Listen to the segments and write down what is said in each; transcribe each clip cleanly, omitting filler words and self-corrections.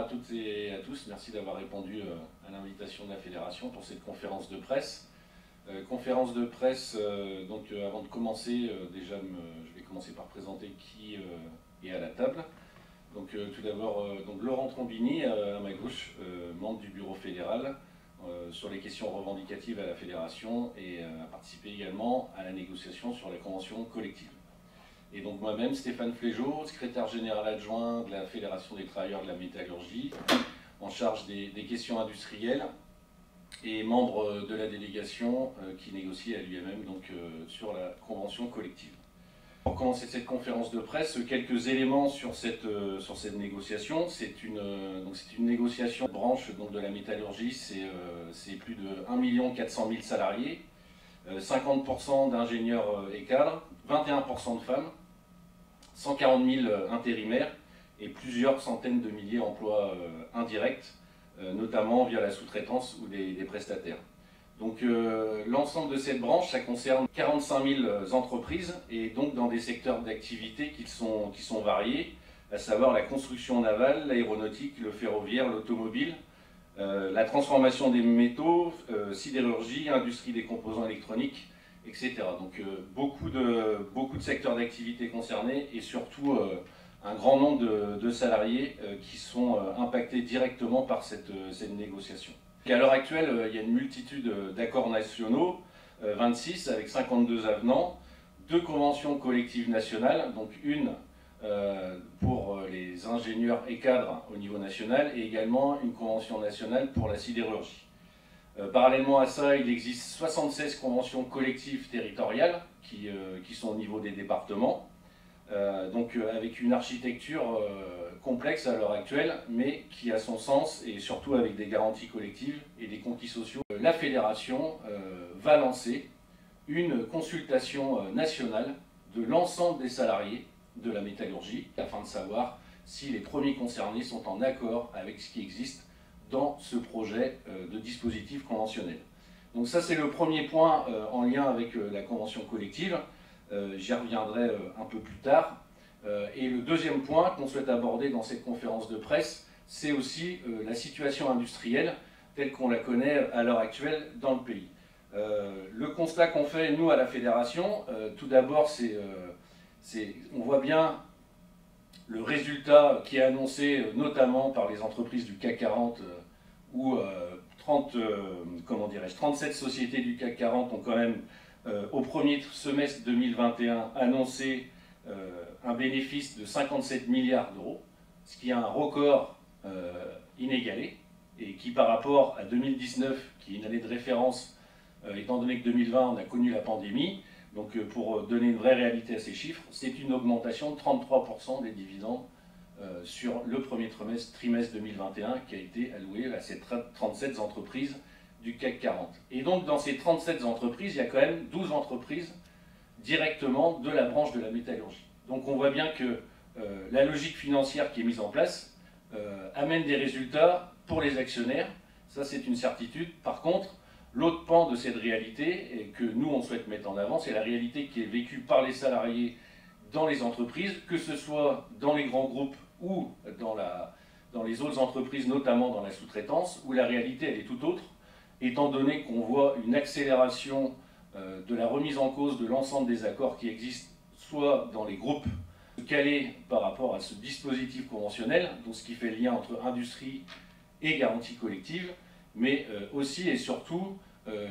toutes et à tous, merci d'avoir répondu à l'invitation de la Fédération pour cette conférence de presse. Conférence de presse, avant de commencer, je vais commencer par présenter qui est à la table. Tout d'abord, Laurent Trombini, à ma gauche, membre du bureau fédéral, sur les questions revendicatives à la Fédération et a participé également à la négociation sur la convention collective. Et donc moi-même, Stéphane Flégeau, secrétaire général adjoint de la Fédération des travailleurs de la métallurgie, en charge des questions industrielles et membre de la délégation qui négocie à l'UMM sur la convention collective. Pour commencer cette conférence de presse, quelques éléments sur cette négociation. C'est une négociation de branche de la métallurgie, c'est plus de 1 400 000 salariés, 50% d'ingénieurs et cadres, 21% de femmes, 140 000 intérimaires et plusieurs centaines de milliers d'emplois indirects, notamment via la sous-traitance ou des prestataires. Donc l'ensemble de cette branche, ça concerne 45 000 entreprises et donc dans des secteurs d'activité qui sont variés, à savoir la construction navale, l'aéronautique, le ferroviaire, l'automobile, la transformation des métaux, sidérurgie, industrie des composants électroniques, etc. Donc beaucoup de secteurs d'activité concernés et surtout un grand nombre de salariés qui sont impactés directement par cette négociation. Et à l'heure actuelle, il y a une multitude d'accords nationaux, 26 avec 52 avenants, 2 conventions collectives nationales, donc une pour les ingénieurs et cadres au niveau national et également une convention nationale pour la sidérurgie. Parallèlement à ça, il existe 76 conventions collectives territoriales qui sont au niveau des départements, avec une architecture complexe à l'heure actuelle, mais qui a son sens et surtout avec des garanties collectives et des conquis sociaux. La Fédération va lancer une consultation nationale de l'ensemble des salariés de la métallurgie afin de savoir si les premiers concernés sont en accord avec ce qui existe dans ce projet de dispositif conventionnel. Donc ça c'est le premier point en lien avec la convention collective, j'y reviendrai un peu plus tard. Et le deuxième point qu'on souhaite aborder dans cette conférence de presse, c'est aussi la situation industrielle telle qu'on la connaît à l'heure actuelle dans le pays. Le constat qu'on fait nous à la Fédération, tout d'abord on voit bien le résultat qui est annoncé notamment par les entreprises du CAC 40 où 37 sociétés du CAC 40 ont quand même au premier semestre 2021 annoncé un bénéfice de 57 milliards d'euros, ce qui est un record inégalé et qui par rapport à 2019, qui est une année de référence, étant donné que 2020 on a connu la pandémie, donc pour donner une vraie réalité à ces chiffres, c'est une augmentation de 33% des dividendes sur le premier trimestre 2021 qui a été alloué à ces 37 entreprises du CAC 40. Et donc dans ces 37 entreprises, il y a quand même 12 entreprises directement de la branche de la métallurgie. Donc on voit bien que la logique financière qui est mise en place amène des résultats pour les actionnaires, ça c'est une certitude. Par contre, l'autre pan de cette réalité, et que nous on souhaite mettre en avant, c'est la réalité qui est vécue par les salariés dans les entreprises, que ce soit dans les grands groupes ou dans les autres entreprises, notamment dans la sous-traitance, où la réalité elle est tout autre, étant donné qu'on voit une accélération de la remise en cause de l'ensemble des accords qui existent, soit dans les groupes calés par rapport à ce dispositif conventionnel, donc ce qui fait le lien entre industrie et garantie collective, mais aussi et surtout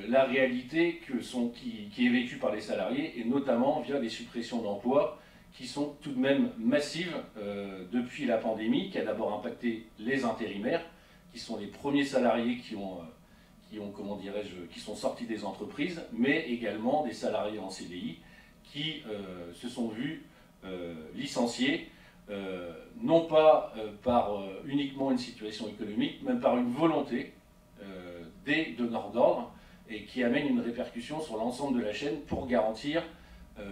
la réalité qui est vécue par les salariés, et notamment via les suppressions d'emplois qui sont tout de même massives depuis la pandémie, qui a d'abord impacté les intérimaires, qui sont les premiers salariés qui sont sortis des entreprises, mais également des salariés en CDI qui se sont vus licenciés, non pas par uniquement une situation économique, mais par une volonté des donneurs d'ordre et qui amène une répercussion sur l'ensemble de la chaîne pour garantir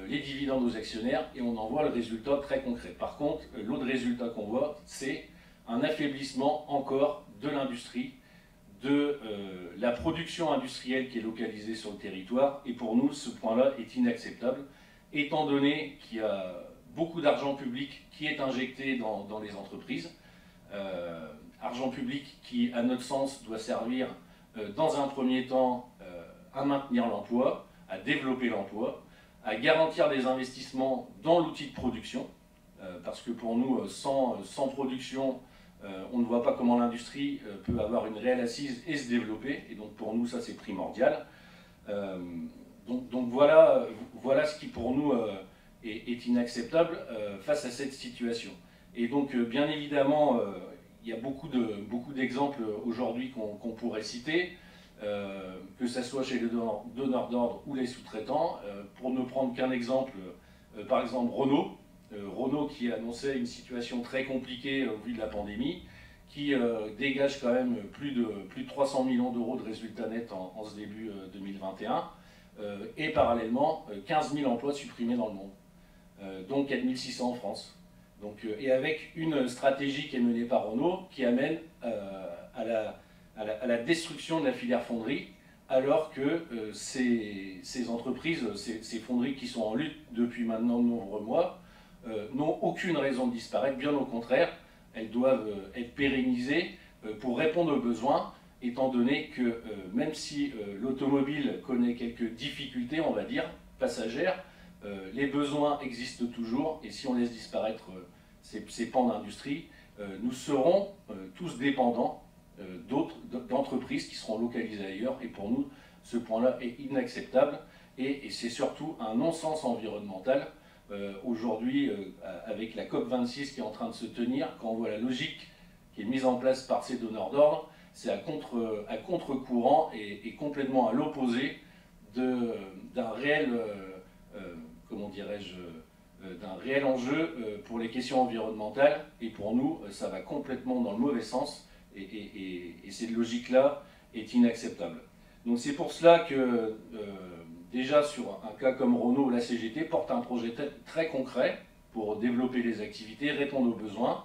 les dividendes aux actionnaires, et on en voit le résultat très concret. Par contre, l'autre résultat qu'on voit, c'est un affaiblissement encore de l'industrie, de la production industrielle qui est localisée sur le territoire, et pour nous, ce point-là est inacceptable, étant donné qu'il y a beaucoup d'argent public qui est injecté dans les entreprises, argent public qui, à notre sens, doit servir dans un premier temps à maintenir l'emploi, à développer l'emploi, à garantir des investissements dans l'outil de production, parce que pour nous, sans production, on ne voit pas comment l'industrie peut avoir une réelle assise et se développer, et donc pour nous, ça c'est primordial. Donc voilà ce qui pour nous est inacceptable face à cette situation. Et donc bien évidemment, il y a beaucoup d'exemples aujourd'hui qu'on pourrait citer, que ce soit chez les donneurs d'ordre ou les sous-traitants. Pour ne prendre qu'un exemple, par exemple Renault. Renault qui annonçait une situation très compliquée au vu de la pandémie, qui dégage quand même plus de 300 millions d'euros de résultats nets en ce début 2021, et parallèlement 15 000 emplois supprimés dans le monde, dont 4 600 en France. Donc, et avec une stratégie qui est menée par Renault qui amène à la destruction de la filière fonderie, alors que ces entreprises, ces fonderies qui sont en lutte depuis maintenant de nombreux mois, n'ont aucune raison de disparaître, bien au contraire, elles doivent être pérennisées pour répondre aux besoins, étant donné que même si l'automobile connaît quelques difficultés, on va dire, passagères, les besoins existent toujours, et si on laisse disparaître ces pans d'industrie, nous serons tous dépendants d'entreprises qui seront localisées ailleurs, et pour nous, ce point-là est inacceptable, et c'est surtout un non-sens environnemental. Aujourd'hui, avec la COP26 qui est en train de se tenir, quand on voit la logique qui est mise en place par ces donneurs d'ordre, c'est à contre-courant et complètement à l'opposé d'un réel, comment dirais-je, d'un réel enjeu pour les questions environnementales. Et pour nous, ça va complètement dans le mauvais sens, et cette logique-là est inacceptable. Donc c'est pour cela que déjà sur un cas comme Renault, la CGT porte un projet très concret pour développer les activités, répondre aux besoins,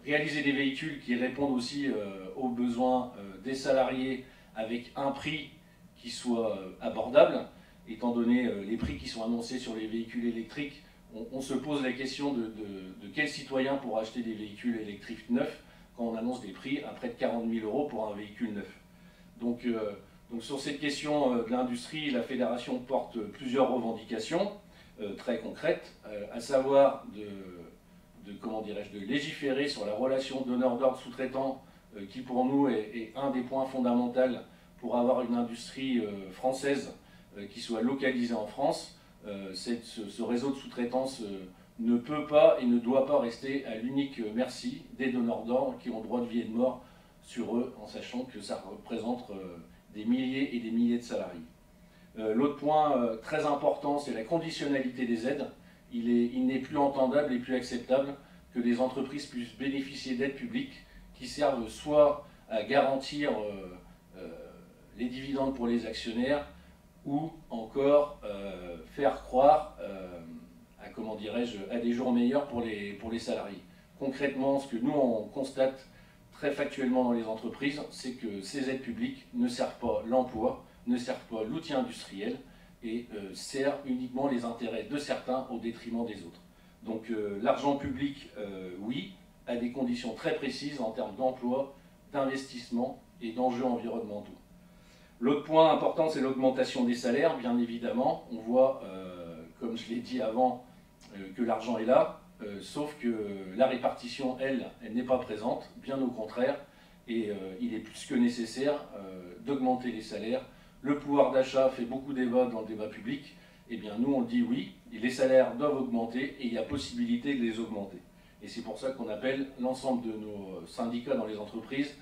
réaliser des véhicules qui répondent aussi aux besoins des salariés avec un prix qui soit abordable, étant donné les prix qui sont annoncés sur les véhicules électriques. On se pose la question de quel citoyen pourra acheter des véhicules électriques neufs quand on annonce des prix à près de 40 000 € pour un véhicule neuf. Donc sur cette question de l'industrie, la fédération porte plusieurs revendications très concrètes, à savoir de légiférer sur la relation donneur d'ordre sous-traitant, qui pour nous est un des points fondamentaux pour avoir une industrie française qui soit localisée en France. Ce réseau de sous-traitance ne peut pas et ne doit pas rester à l'unique merci des donneurs d'ordre qui ont droit de vie et de mort sur eux, en sachant que ça représente des milliers et des milliers de salariés. L'autre point très important, c'est la conditionnalité des aides. Il n'est plus entendable et plus acceptable que les entreprises puissent bénéficier d'aides publiques qui servent soit à garantir les dividendes pour les actionnaires, ou encore faire croire à des jours meilleurs pour les salariés. Concrètement, ce que nous on constate très factuellement dans les entreprises, c'est que ces aides publiques ne servent pas l'emploi, ne servent pas l'outil industriel, et servent uniquement les intérêts de certains au détriment des autres. Donc l'argent public, oui, à des conditions très précises en termes d'emploi, d'investissement et d'enjeux environnementaux. L'autre point important, c'est l'augmentation des salaires, bien évidemment. On voit, comme je l'ai dit avant, que l'argent est là, sauf que la répartition, elle n'est pas présente, bien au contraire, et il est plus que nécessaire d'augmenter les salaires. Le pouvoir d'achat fait beaucoup débat dans le débat public. Eh bien, nous, on dit oui, les salaires doivent augmenter et il y a possibilité de les augmenter. Et c'est pour ça qu'on appelle l'ensemble de nos syndicats dans les entreprises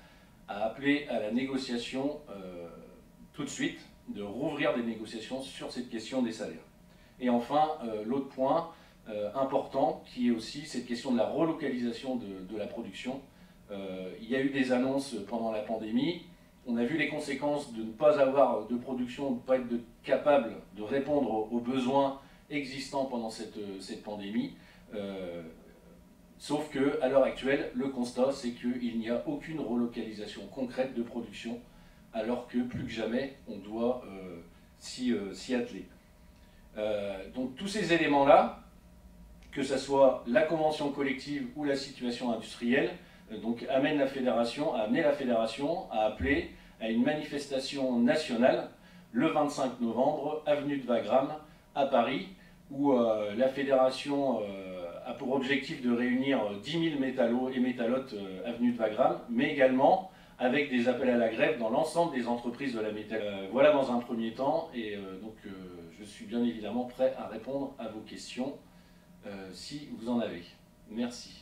à appeler à la négociation tout de suite, de rouvrir des négociations sur cette question des salaires. Et enfin, l'autre point important, qui est aussi cette question de la relocalisation de la production. Il y a eu des annonces pendant la pandémie. On a vu les conséquences de ne pas avoir de production, de ne pas être capable de répondre aux besoins existants pendant cette pandémie. Sauf qu'à l'heure actuelle, le constat, c'est qu'il n'y a aucune relocalisation concrète de production, alors que plus que jamais, on doit s'y atteler. Donc tous ces éléments-là, que ce soit la convention collective ou la situation industrielle, donc a amené la fédération à appeler à une manifestation nationale le 25 novembre, avenue de Wagram, à Paris, où la fédération a pour objectif de réunir 10 000 métallos et métallotes avenue de Wagram, mais également avec des appels à la grève dans l'ensemble des entreprises de la métallurgie. Voilà dans un premier temps, et donc je suis bien évidemment prêt à répondre à vos questions si vous en avez. Merci.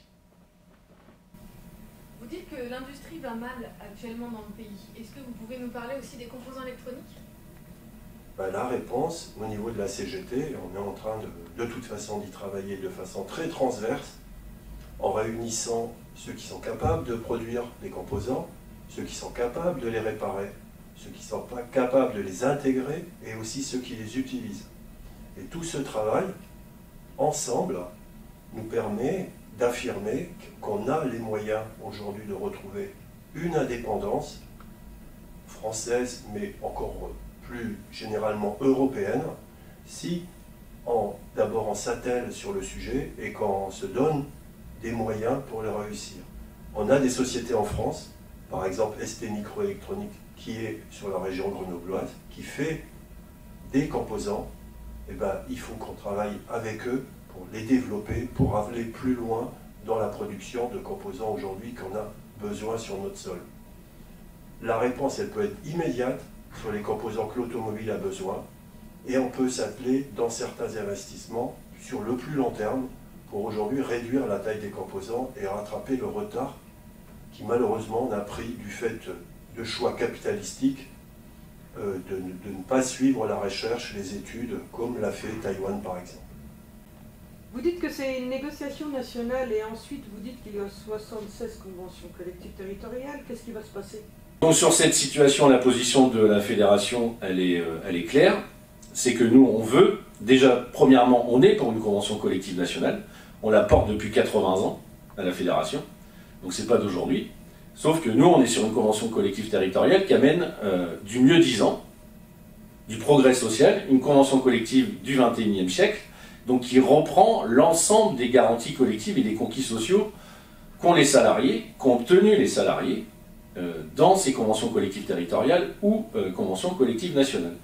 Vous dites que l'industrie va mal actuellement dans le pays. Est-ce que vous pouvez nous parler aussi des composants électroniques ? La réponse, au niveau de la CGT, on est en train de toute façon d'y travailler de façon très transverse, en réunissant ceux qui sont capables de produire des composants, ceux qui sont capables de les réparer, ceux qui ne sont pas capables de les intégrer, et aussi ceux qui les utilisent. Et tout ce travail, ensemble, nous permet d'affirmer qu'on a les moyens aujourd'hui de retrouver une indépendance française, mais encore plus généralement européenne, si d'abord on s'attelle sur le sujet et qu'on se donne des moyens pour le réussir. On a des sociétés en France, par exemple ST Microélectronique, qui est sur la région grenobloise, qui fait des composants. Eh ben, il faut qu'on travaille avec eux pour les développer, pour aller plus loin dans la production de composants aujourd'hui qu'on a besoin sur notre sol. La réponse, elle peut être immédiate sur les composants que l'automobile a besoin, et on peut s'atteler dans certains investissements sur le plus long terme pour aujourd'hui réduire la taille des composants et rattraper le retard qui malheureusement on a pris du fait de choix capitalistiques de ne pas suivre la recherche, les études, comme l'a fait Taïwan par exemple. Vous dites que c'est une négociation nationale et ensuite vous dites qu'il y a 76 conventions collectives territoriales. Qu'est-ce qui va se passer? Donc sur cette situation, la position de la fédération, elle est claire. C'est que nous, on veut, déjà, premièrement, on est pour une convention collective nationale. On la porte depuis 80 ans à la fédération. Donc c'est pas d'aujourd'hui. Sauf que nous, on est sur une convention collective territoriale qui amène du mieux-disant, du progrès social, une convention collective du XXIe siècle, donc qui reprend l'ensemble des garanties collectives et des conquis sociaux qu'ont les salariés, qu'ont obtenu les salariés dans ces conventions collectives territoriales ou conventions collectives nationales.